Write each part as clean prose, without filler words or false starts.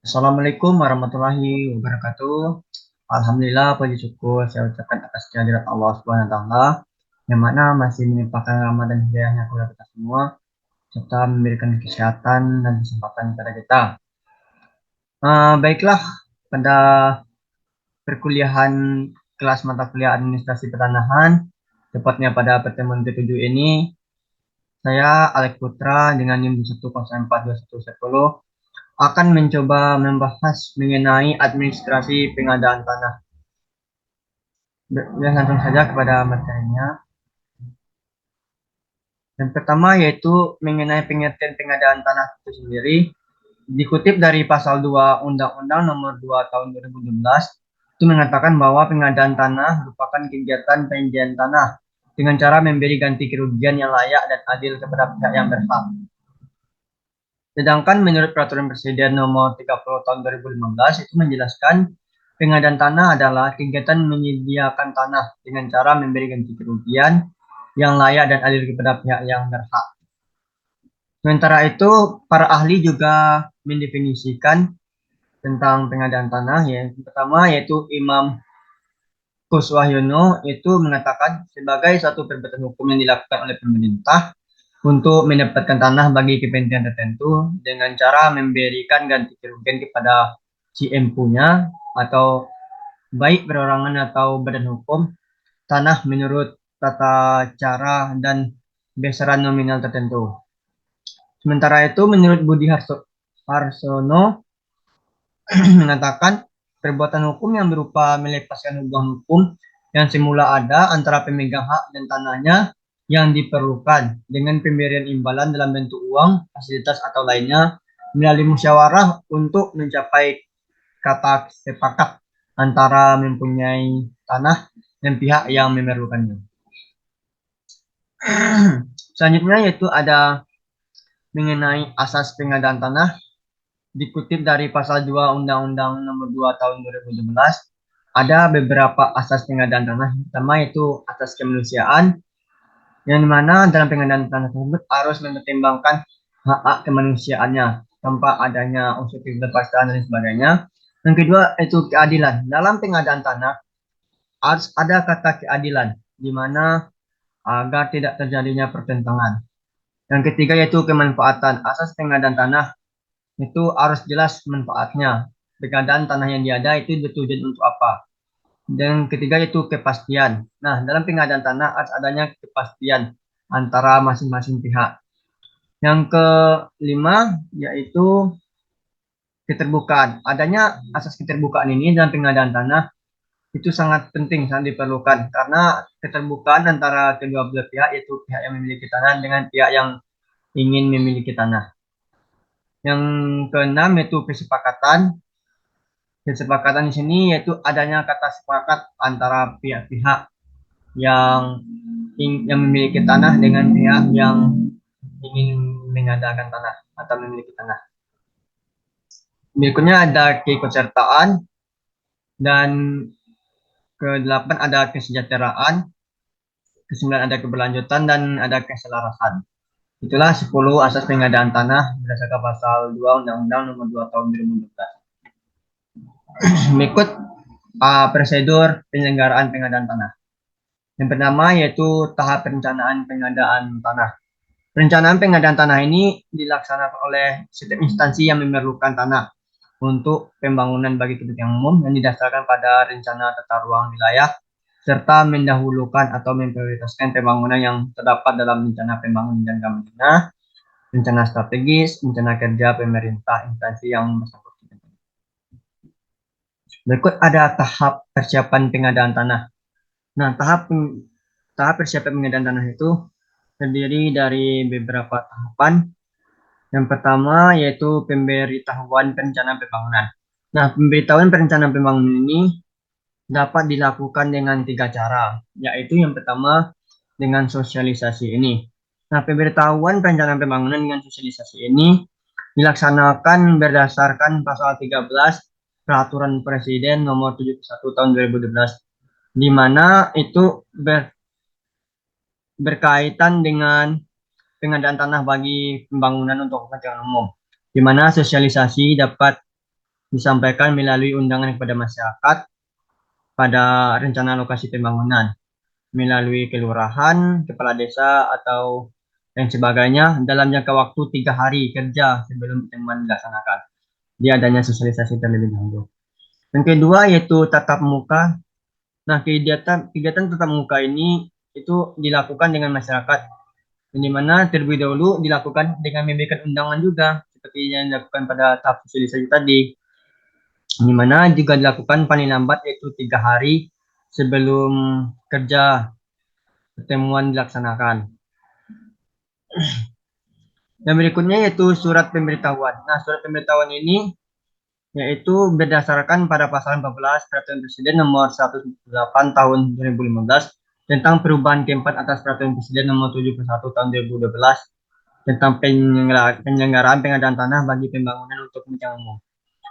Assalamualaikum warahmatullahi wabarakatuh. Alhamdulillah, puji syukur saya ucapkan atas kehadirat Allah Subhanahu wa taala yang mana masih melimpahkan rahmat dan hidayahnya kepada kita semua serta memberikan kesehatan dan kesempatan kepada kita. Baiklah, pada perkuliahan kelas mata kuliah administrasi pertanahan, tepatnya pada pertemuan ketujuh ini, saya Alex Putra dengan NIM 1042110 akan mencoba membahas mengenai administrasi pengadaan tanah. Langsung saja kepada materinya. Yang pertama yaitu mengenai pengertian pengadaan tanah itu sendiri. Dikutip dari pasal 2 Undang-Undang Nomor 2 Tahun 2017, itu mengatakan bahwa pengadaan tanah merupakan kegiatan penjualan tanah dengan cara memberi ganti kerugian yang layak dan adil kepada pihak yang berhak. Sedangkan menurut Peraturan Presiden Nomor 30 Tahun 2015 itu menjelaskan pengadaan tanah adalah kegiatan menyediakan tanah dengan cara memberi ganti kerugian yang layak dan adil kepada pihak yang berhak. Sementara itu, para ahli juga mendefinisikan tentang pengadaan tanah. Yang pertama yaitu Imam Kuswahyono itu mengatakan sebagai satu perbuatan hukum yang dilakukan oleh pemerintah untuk mendapatkan tanah bagi kepentingan tertentu dengan cara memberikan ganti kerugian kepada si empunya atau baik perorangan atau badan hukum tanah menurut tata cara dan besaran nominal tertentu. Sementara itu menurut Budi Harsono mengatakan perbuatan hukum yang berupa melepaskan hubungan hukum yang semula ada antara pemegang hak dan tanahnya yang diperlukan dengan pemberian imbalan dalam bentuk uang, fasilitas atau lainnya melalui musyawarah untuk mencapai kata sepakat antara mempunyai tanah dan pihak yang memerlukannya. Selanjutnya yaitu ada mengenai asas pengadaan tanah. Dikutip dari pasal 2 Undang-Undang Nomor 2 Tahun 2017, ada beberapa asas pengadaan tanah. Pertama yaitu asas kemanusiaan, yang dimana dalam pengadaan tanah tersebut harus mempertimbangkan hak-hak kemanusiaannya tanpa adanya unsur kebebasan dan sebagainya. Yang kedua itu keadilan. Dalam pengadaan tanah harus ada kata keadilan, di mana agar tidak terjadinya pertentangan. Yang ketiga yaitu kemanfaatan. Asas pengadaan tanah itu harus jelas manfaatnya. Pengadaan tanah yang diada itu bertujuan untuk apa. Dan ketiga yaitu kepastian. Nah, dalam pengadaan tanah harus adanya kepastian antara masing-masing pihak. Yang kelima yaitu keterbukaan. Adanya asas keterbukaan ini dalam pengadaan tanah itu sangat penting, sangat diperlukan karena keterbukaan antara kedua belah pihak yaitu pihak yang memiliki tanah dengan pihak yang ingin memiliki tanah. Yang keenam yaitu kesepakatan. Kesepakatan di sini yaitu adanya kata sepakat antara pihak-pihak yang memiliki tanah dengan pihak yang ingin mengadakan tanah atau memiliki tanah. Berikutnya ada keikutsertaan dan ke-8 ada kesejahteraan, ke-9 ada keberlanjutan dan ada keselarasan. Itulah 10 asas pengadaan tanah berdasarkan pasal 2 Undang-Undang Nomor 2 Tahun 2012. Berikut prosedur penyelenggaraan pengadaan tanah. Yang pertama yaitu tahap perencanaan pengadaan tanah. Perencanaan pengadaan tanah ini dilaksanakan oleh setiap instansi yang memerlukan tanah untuk pembangunan bagi kepentingan umum yang didasarkan pada rencana tata ruang wilayah serta mendahulukan atau memprioritaskan pembangunan yang terdapat dalam rencana pembangunan jangka menengah, rencana strategis, rencana kerja pemerintah instansi yang bersangkutan. Berikut ada tahap persiapan pengadaan tanah. Nah, tahap persiapan pengadaan tanah itu terdiri dari beberapa tahapan. Yang pertama yaitu pemberitahuan perencanaan pembangunan. Nah, pemberitahuan perencanaan pembangunan ini dapat dilakukan dengan 3 cara, yaitu yang pertama dengan sosialisasi ini. Nah, pemberitahuan perencanaan pembangunan dengan sosialisasi ini dilaksanakan berdasarkan pasal 13 Peraturan Presiden Nomor 71 Tahun 2012, di mana itu berkaitan dengan pengadaan tanah bagi pembangunan untuk kepentingan umum, di mana sosialisasi dapat disampaikan melalui undangan kepada masyarakat pada rencana lokasi pembangunan melalui kelurahan, kepala desa, atau dan sebagainya dalam jangka waktu 3 hari kerja sebelum pertemuan dilaksanakan. Dia adanya sosialisasi terlebih dahulu. Yang kedua yaitu tatap muka. Nah, kegiatan tatap muka ini itu dilakukan dengan masyarakat, di mana terlebih dahulu dilakukan dengan memberikan undangan juga, seperti yang dilakukan pada tahap sosialisasi tadi, di mana juga dilakukan paling lambat yaitu 3 hari sebelum kerja pertemuan dilaksanakan. Dan berikutnya yaitu surat pemberitahuan. Nah, surat pemberitahuan ini yaitu berdasarkan pada pasal 14 Peraturan Presiden nomor 108 tahun 2015 tentang perubahan keempat atas Peraturan Presiden nomor 71 tahun 2012 tentang penyelenggaraan pengadaan tanah bagi pembangunan untuk kepentingan umum.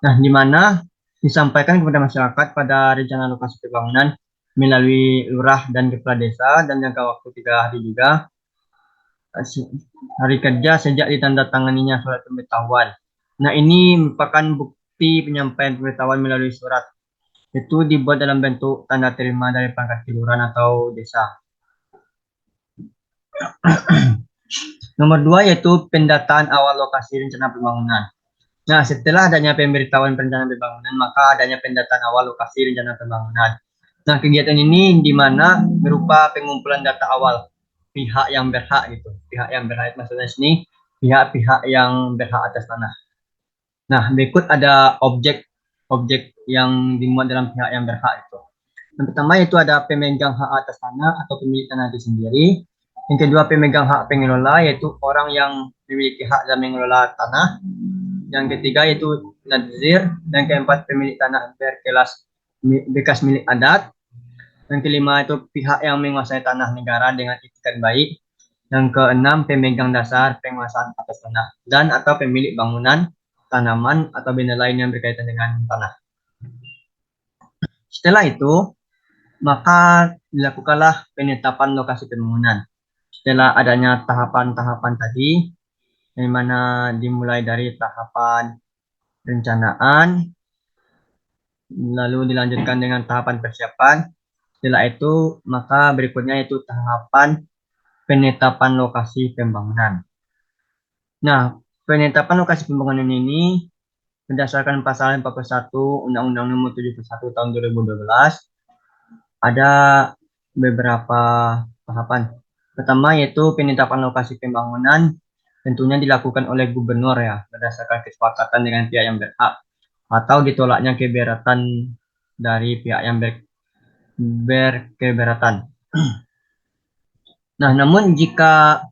Nah, di mana disampaikan kepada masyarakat pada rencana lokasi pembangunan melalui lurah dan kepala desa dan jangka waktu 3 hari juga hari kerja sejak ditandatanganinya surat pemberitahuan. Nah, ini merupakan bukti penyampaian pemberitahuan melalui surat. Itu dibuat dalam bentuk tanda terima dari perangkat kelurahan atau desa. Nomor 2 yaitu pendataan awal lokasi rencana pembangunan. Nah, setelah adanya pemberitahuan perencanaan pembangunan, maka adanya pendataan awal lokasi rencana pembangunan. Nah, kegiatan ini di mana berupa pengumpulan data awal pihak yang berhak gitu. Pihak yang berhak maksudnya sini pihak-pihak yang berhak atas tanah. Nah, berikut ada objek yang dimuat dalam pihak yang berhak itu. Yang pertama itu ada pemegang hak atas tanah atau pemilik tanah itu sendiri. Yang kedua pemegang hak pengelola yaitu orang yang memiliki hak dalam mengelola tanah. Yang ketiga yaitu nadzir. Yang keempat pemilik tanah berkelas bekas milik adat. Yang kelima itu pihak yang menguasai tanah negara dengan itikat baik. Yang keenam pemegang dasar penguasaan atas tanah dan atau pemilik bangunan, tanaman atau benda lain yang berkaitan dengan tanah. Setelah itu, maka dilakukanlah penetapan lokasi pembangunan. Setelah adanya tahapan-tahapan tadi, yang mana dimulai dari tahapan perencanaan, lalu dilanjutkan dengan tahapan persiapan. Setelah itu, maka berikutnya itu tahapan penetapan lokasi pembangunan. Nah, penetapan lokasi pembangunan ini berdasarkan pasal 41 Undang-Undang Nomor 71 Tahun 2012 ada beberapa tahapan. Pertama yaitu penetapan lokasi pembangunan tentunya dilakukan oleh gubernur ya berdasarkan kesepakatan dengan pihak yang berhak atau ditolaknya keberatan dari pihak yang berkeberatan. Nah, namun jika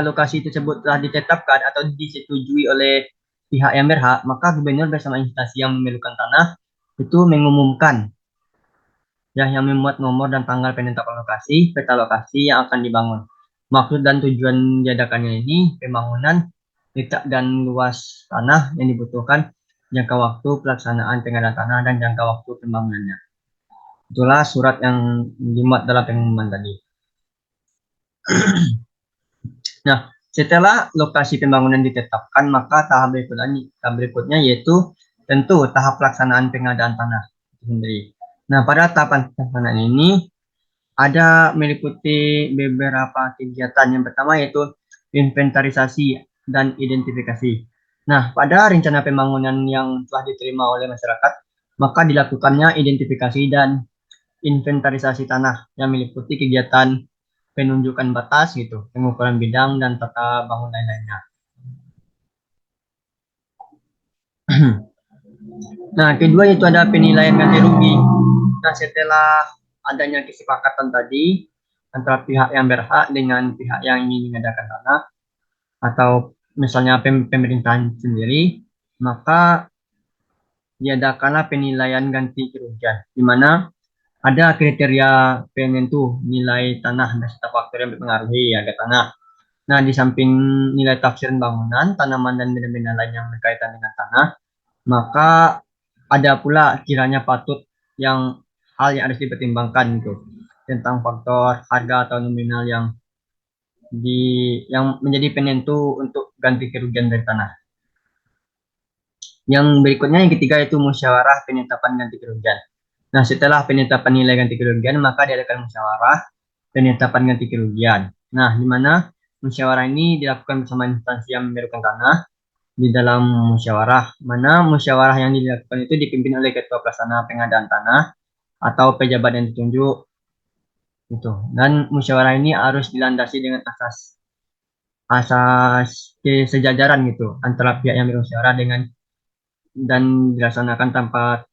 lokasi tersebut telah ditetapkan atau disetujui oleh pihak yang berhak, maka gubernur bersama instansi yang memerlukan tanah itu mengumumkan ya yang memuat nomor dan tanggal penetapan lokasi, peta lokasi yang akan dibangun. Maksud dan tujuan diadakannya ini pembangunan, letak dan luas tanah yang dibutuhkan, jangka waktu pelaksanaan pengadaan tanah dan jangka waktu pembangunannya. Itulah surat yang dimuat dalam pengumuman tadi. Nah, setelah lokasi pembangunan ditetapkan, maka tahap berikutnya yaitu tentu tahap pelaksanaan pengadaan tanah sendiri. Nah, pada tahapan pelaksanaan ini ada meliputi beberapa kegiatan. Yang pertama yaitu inventarisasi dan identifikasi. Nah, pada rencana pembangunan yang telah diterima oleh masyarakat, maka dilakukannya identifikasi dan inventarisasi tanah yang meliputi kegiatan penunjukan batas gitu, pengukuran bidang dan tata bangunan lainnya. Nah, kedua itu ada penilaian ganti rugi. Nah, setelah adanya kesepakatan tadi antara pihak yang berhak dengan pihak yang ingin mengadakan tanah atau misalnya pemerintahan sendiri, maka diadakanlah penilaian ganti kerugian, di mana ada kriteria penentu nilai tanah beserta faktor yang mempengaruhi harga tanah. Nah, di samping nilai tafsiran bangunan, tanaman dan benda-benda lain yang berkaitan dengan tanah, maka ada pula kiranya patut yang hal yang harus dipertimbangkan gitu tentang faktor harga atau nominal yang menjadi penentu untuk ganti kerugian dari tanah. Yang berikutnya yang ketiga itu musyawarah penetapan ganti kerugian. Nah, setelah penetapan nilai ganti kerugian, maka diadakan musyawarah penetapan ganti kerugian. Nah, di mana musyawarah ini dilakukan bersama instansi yang memberukan tanah di dalam musyawarah, mana musyawarah yang dilakukan itu dipimpin oleh ketua pelaksana pengadaan tanah atau pejabat yang ditunjuk itu. Dan musyawarah ini harus dilandasi dengan asas asas kesejajaran gitu antara pihak yang bermusyawarah dengan dan dilaksanakan tanpa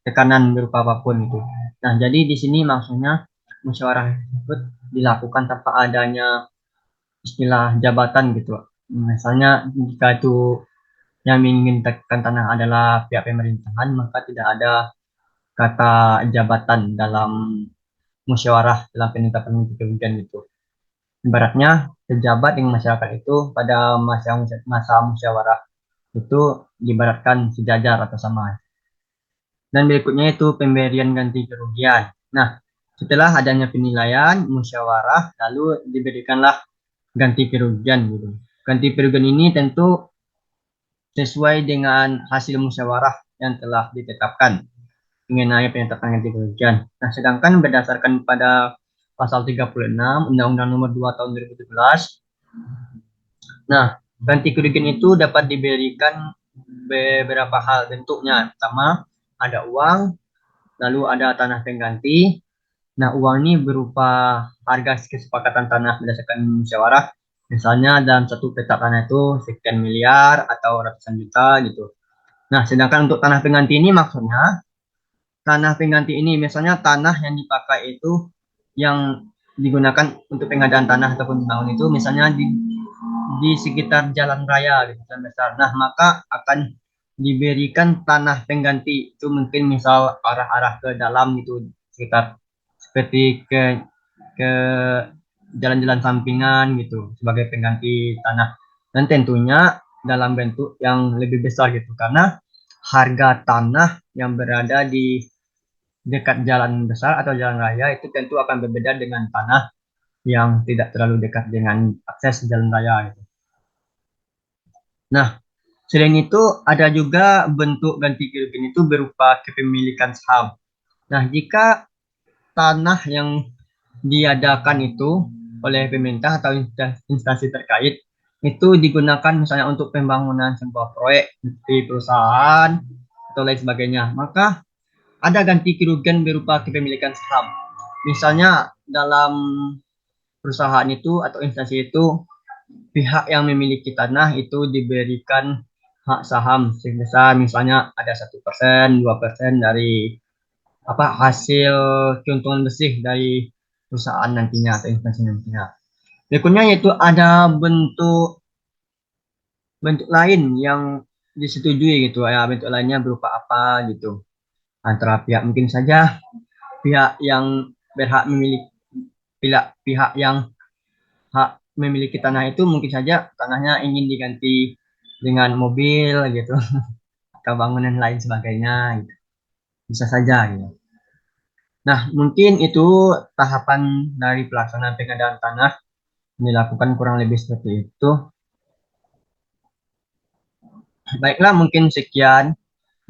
tekanan berupa apapun itu. Nah, jadi di sini maksudnya musyawarah tersebut dilakukan tanpa adanya istilah jabatan gitu. Misalnya jika itu yang menginginkan tanah adalah pihak pemerintahan, maka tidak ada kata jabatan dalam musyawarah dalam penetapan kerugian itu. Ibaratnya pejabat dengan masyarakat itu pada masa musyawarah itu diibaratkan sejajar atau sama. Dan berikutnya itu pemberian ganti kerugian. Nah, setelah adanya penilaian musyawarah, lalu diberikanlah ganti kerugian gitu. Ganti kerugian ini tentu sesuai dengan hasil musyawarah yang telah ditetapkan mengenai penetapan ganti kerugian. Nah, sedangkan berdasarkan pada pasal 36 Undang-Undang Nomor 2 Tahun 2017, nah, ganti kerugian itu dapat diberikan beberapa hal bentuknya. Pertama, ada uang, lalu ada tanah pengganti. Nah, uang ini berupa harga kesepakatan tanah berdasarkan musyawarah. Misalnya dalam satu petak tanah itu sekian miliar atau ratusan juta gitu. Nah, sedangkan untuk tanah pengganti ini maksudnya tanah pengganti ini misalnya tanah yang dipakai itu yang digunakan untuk pengadaan tanah ataupun bangun itu misalnya di sekitar jalan raya gitu jalan besar. Nah, maka akan diberikan tanah pengganti itu mungkin misal arah-arah ke dalam itu sekitar seperti ke jalan-jalan sampingan gitu sebagai pengganti tanah dan tentunya dalam bentuk yang lebih besar gitu karena harga tanah yang berada di dekat jalan besar atau jalan raya itu tentu akan berbeda dengan tanah yang tidak terlalu dekat dengan akses jalan raya gitu. Nah, selain itu ada juga bentuk ganti kerugian itu berupa kepemilikan saham. Nah, jika tanah yang diadakan itu oleh pemerintah atau instansi terkait itu digunakan misalnya untuk pembangunan sebuah proyek di perusahaan atau lain sebagainya, maka ada ganti kerugian berupa kepemilikan saham. Misalnya dalam perusahaan itu atau instansi itu pihak yang memiliki tanah itu diberikan hak saham sebesar misalnya ada 1%, 2% dari apa hasil keuntungan bersih dari perusahaan nantinya atau instansi nantinya. Berikutnya yaitu ada bentuk bentuk lain yang disetujui gitu ya, bentuk lainnya berupa apa gitu antara pihak mungkin saja pihak yang berhak memiliki pihak yang hak memiliki tanah itu mungkin saja tanahnya ingin diganti dengan mobil gitu atau bangunan lain sebagainya gitu. Bisa saja gitu. Nah, mungkin itu tahapan dari pelaksanaan pengadaan tanah dilakukan kurang lebih seperti itu. Baiklah, mungkin sekian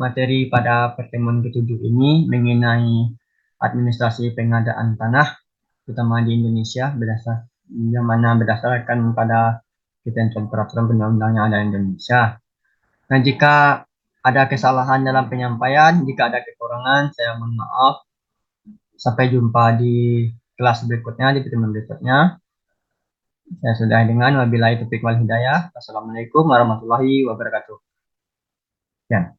materi pada pertemuan ketujuh ini mengenai administrasi pengadaan tanah, terutama di Indonesia, yang mana berdasarkan pada ketentuan peraturan perundang-undangan yang ada di Indonesia. Nah, jika ada kesalahan dalam penyampaian, jika ada kekurangan, saya mohon maaf. Sampai jumpa di kelas berikutnya, di pertemuan berikutnya. Saya sudah dengan wabillahi taufiq wal hidayah. Wassalamualaikum warahmatullahi wabarakatuh. Ya.